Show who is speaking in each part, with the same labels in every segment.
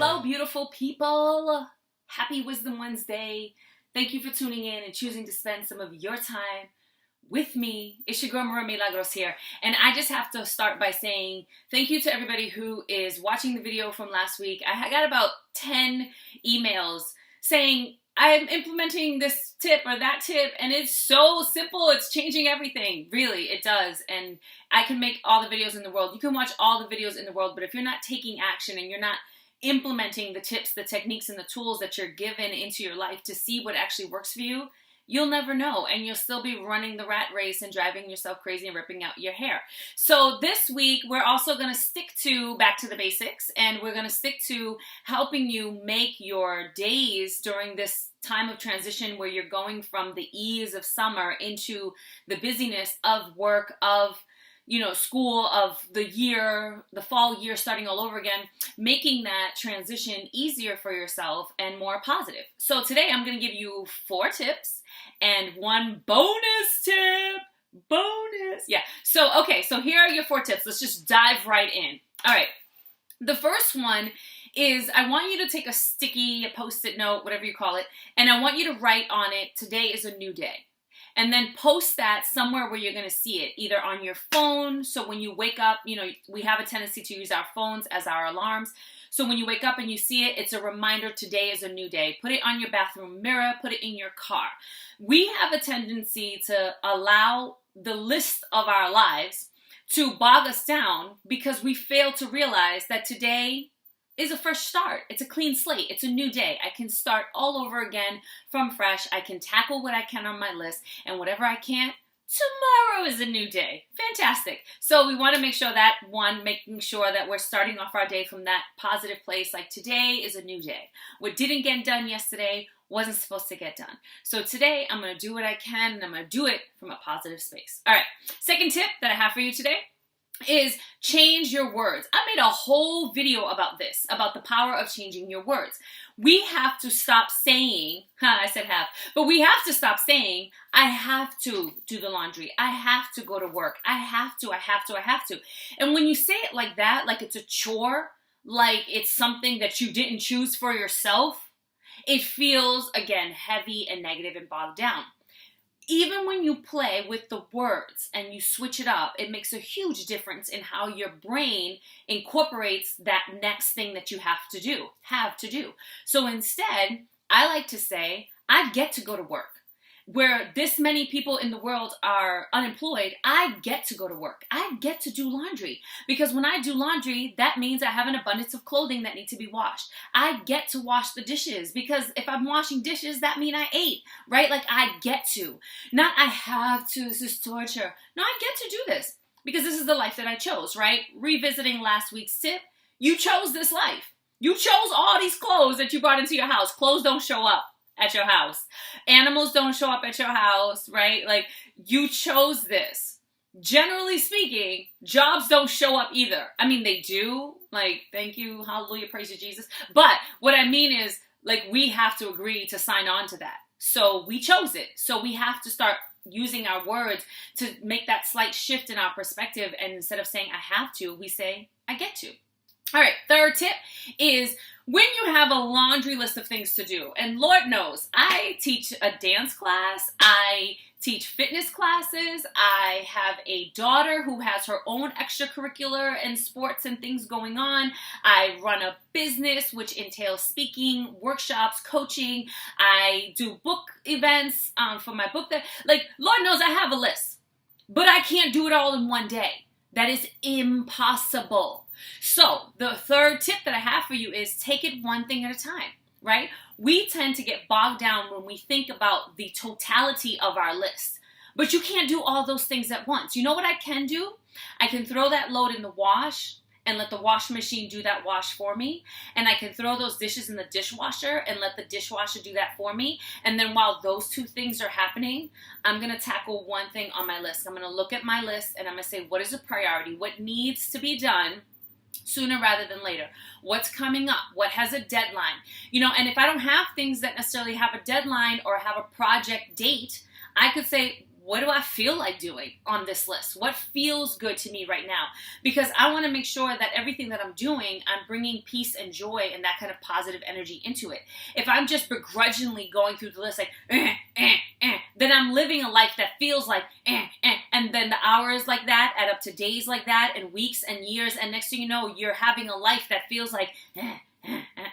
Speaker 1: Hello, beautiful people. Happy Wisdom Wednesday. Thank you for tuning in and choosing to spend some of your time with me. It's your girl, Milagros here. And I just have to start by saying thank you to everybody who is watching the video from last week. I got about 10 emails saying, I'm implementing this tip or that tip, and it's so simple. It's changing everything. Really, it does. And I can make all the videos in the world. You can watch all the videos in the world, but if you're not taking action and you're not implementing the tips, the techniques, and the tools that you're given into your life to see what actually works for you, you'll never know, and you'll still be running the rat race and driving yourself crazy and ripping out your hair. So this week, we're also going to stick to back to the basics, and we're going to stick to helping you make your days during this time of transition where you're going from the ease of summer into the busyness of work, of school, of the year, the fall year starting all over again, making that transition easier for yourself and more positive. So today I'm going to give you 4 tips and 1 bonus tip. Bonus. Yeah. So here are your 4 tips. Let's just dive right in. All right. The first one is I want you to take a sticky, a Post-it note, whatever you call it, and I want you to write on it, today is a new day. And then post that somewhere where you're going to see it, either on your phone. So when you wake up, we have a tendency to use our phones as our alarms. So when you wake up and you see it, it's a reminder today is a new day. Put it on your bathroom mirror, put it in your car. We have a tendency to allow the list of our lives to bog us down because we fail to realize that today is a fresh start. It's a clean slate. It's a new day. I can start all over again from fresh. I can tackle what I can on my list, and whatever I can't, tomorrow is a new day. Fantastic. So we want to make sure that, one, making sure that we're starting off our day from that positive place, like today is a new day. What didn't get done yesterday wasn't supposed to get done. So today I'm going to do what I can, and I'm going to do it from a positive space. All right. Second tip that I have for you today is change your words. I made a whole video about this, about the power of changing your words. We have to stop saying, I said have, but we have to stop saying, I have to do the laundry. I have to go to work. I have to. And when you say it like that, like it's a chore, like it's something that you didn't choose for yourself, it feels, again, heavy and negative and bogged down. Even when you play with the words and you switch it up, it makes a huge difference in how your brain incorporates that next thing that you have to do. So instead, I like to say, I get to go to work. Where this many people in the world are unemployed, I get to go to work. I get to do laundry. Because when I do laundry, that means I have an abundance of clothing that need to be washed. I get to wash the dishes. Because if I'm washing dishes, that means I ate, right? Like I get to. Not I have to, this is torture. No, I get to do this. Because this is the life that I chose, right? Revisiting last week's tip, you chose this life. You chose all these clothes that you brought into your house. Clothes don't show up at your house. Animals don't show up at your house, right? Like you chose this. Generally speaking, jobs don't show up either. I mean, they do. Like, thank you, hallelujah, praise you, Jesus. But what I mean is, like, we have to agree to sign on to that. So we chose it. So we have to start using our words to make that slight shift in our perspective. And instead of saying I have to, we say I get to. All right, third tip is when you have a laundry list of things to do, and Lord knows, I teach a dance class, I teach fitness classes, I have a daughter who has her own extracurricular and sports and things going on, I run a business which entails speaking, workshops, coaching, I do book events for my book, like Lord knows I have a list, but I can't do it all in one day. That is impossible. So the third tip that I have for you is take it one thing at a time, right? We tend to get bogged down when we think about the totality of our list, but you can't do all those things at once. You know what I can do? I can throw that load in the wash and let the washing machine do that wash for me. And I can throw those dishes in the dishwasher and let the dishwasher do that for me. And then while those two things are happening, I'm going to tackle one thing on my list. I'm going to look at my list and I'm going to say, what is a priority? What needs to be done sooner rather than later? What's coming up? What has a deadline? And if I don't have things that necessarily have a deadline or have a project date, I could say, what do I feel like doing on this list? What feels good to me right now? Because I want to make sure that everything that I'm doing, I'm bringing peace and joy and that kind of positive energy into it. If I'm just begrudgingly going through the list like, then I'm living a life that feels like, and then the hours like that add up to days like that and weeks and years. And next thing you know, you're having a life that feels like,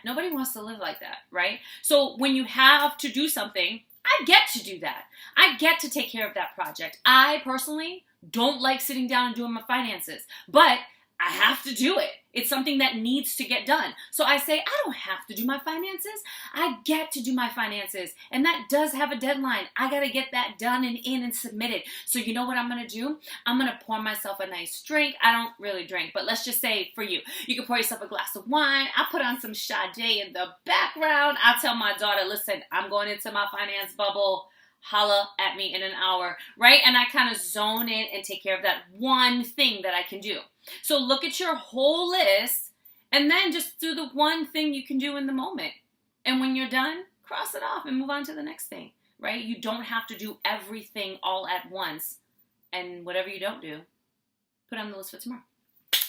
Speaker 1: nobody wants to live like that, right? So when you have to do something, I get to do that. I get to take care of that project. I personally don't like sitting down and doing my finances, but I have to do it. It's something that needs to get done. So I say, I don't have to do my finances. I get to do my finances. And that does have a deadline. I got to get that done and in and submitted. So you know what I'm going to do? I'm going to pour myself a nice drink. I don't really drink, but let's just say for you, you can pour yourself a glass of wine. I put on some Sade in the background. I tell my daughter, listen, I'm going into my finance bubble. Holla at me in an hour, right? And I kind of zone in and take care of that one thing that I can do. So look at your whole list and then just do the one thing you can do in the moment. And when you're done, cross it off and move on to the next thing, right? You don't have to do everything all at once. And whatever you don't do, put on the list for tomorrow.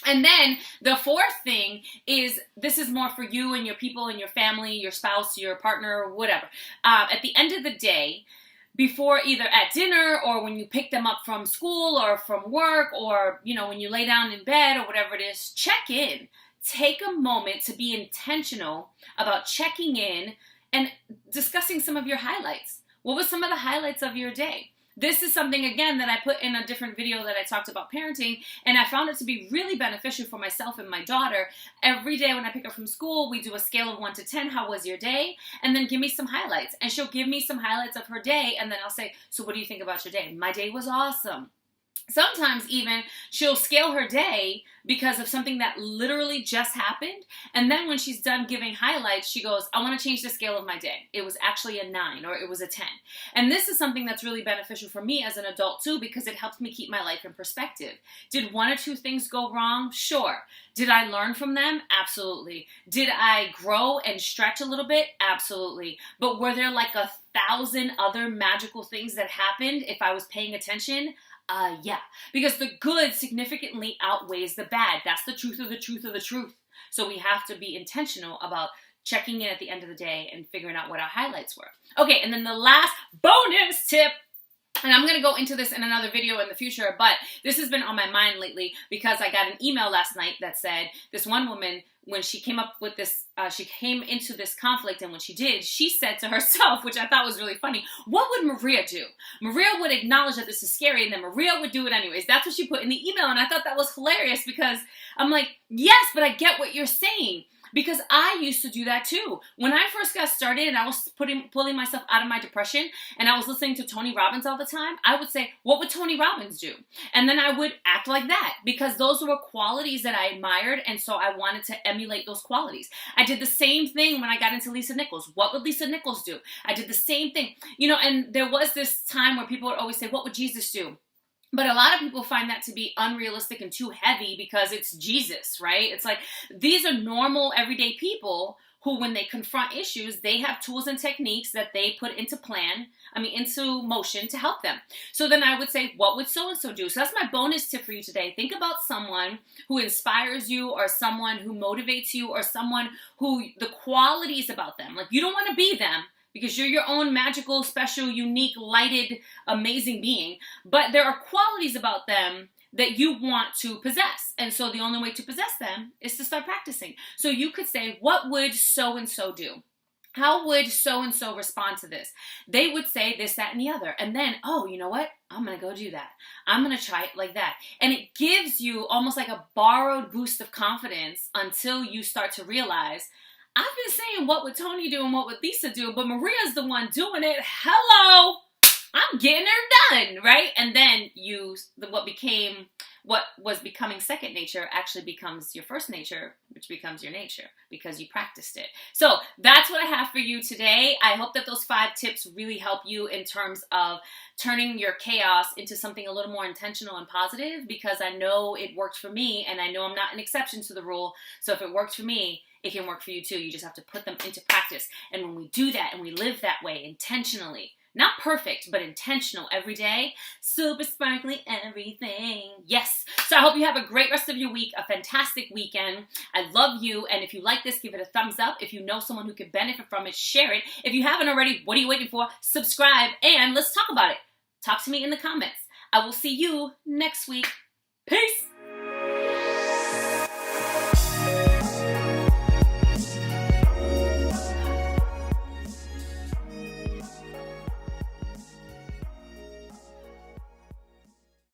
Speaker 1: And then the fourth thing is, this is more for you and your people and your family, your spouse, your partner, whatever. At the end of the day, before either at dinner or when you pick them up from school or from work or, when you lay down in bed or whatever it is, check in. Take a moment to be intentional about checking in and discussing some of your highlights. What was some of the highlights of your day? This is something, again, that I put in a different video that I talked about parenting, and I found it to be really beneficial for myself and my daughter. Every day when I pick her from school, we do a scale of 1 to 10. How was your day? And then give me some highlights. And she'll give me some highlights of her day, and then I'll say, so what do you think about your day? My day was awesome. Sometimes even she'll scale her day because of something that literally just happened. And then when she's done giving highlights, she goes, I want to change the scale of my day. It was actually a 9 or it was a 10. And this is something that's really beneficial for me as an adult too, because it helps me keep my life in perspective. Did 1 or 2 things go wrong? Sure. Did I learn from them? Absolutely. Did I grow and stretch a little bit? Absolutely. But were there like 1,000 other magical things that happened if I was paying attention? Yeah, because the good significantly outweighs the bad. That's the truth of the truth of the truth. So we have to be intentional about checking in at the end of the day and figuring out what our highlights were. Okay, and then the last bonus tip, and I'm going to go into this in another video in the future, but this has been on my mind lately because I got an email last night that said this one woman, when she came up with this, she came into this conflict, and when she did, she said to herself, which I thought was really funny, what would Maria do? Maria would acknowledge that this is scary, and then Maria would do it anyways. That's what she put in the email, and I thought that was hilarious because I'm like, yes, but I get what you're saying. Because I used to do that too. When I first got started and I was pulling myself out of my depression and I was listening to Tony Robbins all the time, I would say, what would Tony Robbins do? And then I would act like that because those were qualities that I admired, and so I wanted to emulate those qualities. I did the same thing when I got into Lisa Nichols. What would Lisa Nichols do? I did the same thing. And there was this time where people would always say, what would Jesus do? But a lot of people find that to be unrealistic and too heavy because it's Jesus, right? It's like these are normal, everyday people who, when they confront issues, they have tools and techniques that they put into motion to help them. So then I would say, what would so-and-so do? So that's my bonus tip for you today. Think about someone who inspires you or someone who motivates you or someone who the qualities about them. Like you don't want to be them, because you're your own magical, special, unique, lighted, amazing being. But there are qualities about them that you want to possess. And so the only way to possess them is to start practicing. So you could say, what would so-and-so do? How would so-and-so respond to this? They would say this, that, and the other. And then, oh, you know what? I'm going to go do that. I'm going to try it like that. And it gives you almost like a borrowed boost of confidence until you start to realize, I've been saying what would Tony do and what would Lisa do, but Maria's the one doing it. Hello, I'm getting her done, right? And then what was becoming second nature actually becomes your first nature, which becomes your nature because you practiced it. So that's what I have for you today. I hope that those 5 tips really help you in terms of turning your chaos into something a little more intentional and positive, because I know it worked for me and I know I'm not an exception to the rule. So if it worked for me, it can work for you too. You just have to put them into practice. And when we do that and we live that way intentionally, Not perfect, but intentional every day. Super sparkly everything. Yes. So I hope you have a great rest of your week, a fantastic weekend. I love you. And if you like this, give it a thumbs up. If you know someone who could benefit from it, share it. If you haven't already, what are you waiting for? Subscribe and let's talk about it. Talk to me in the comments. I will see you next week. Peace.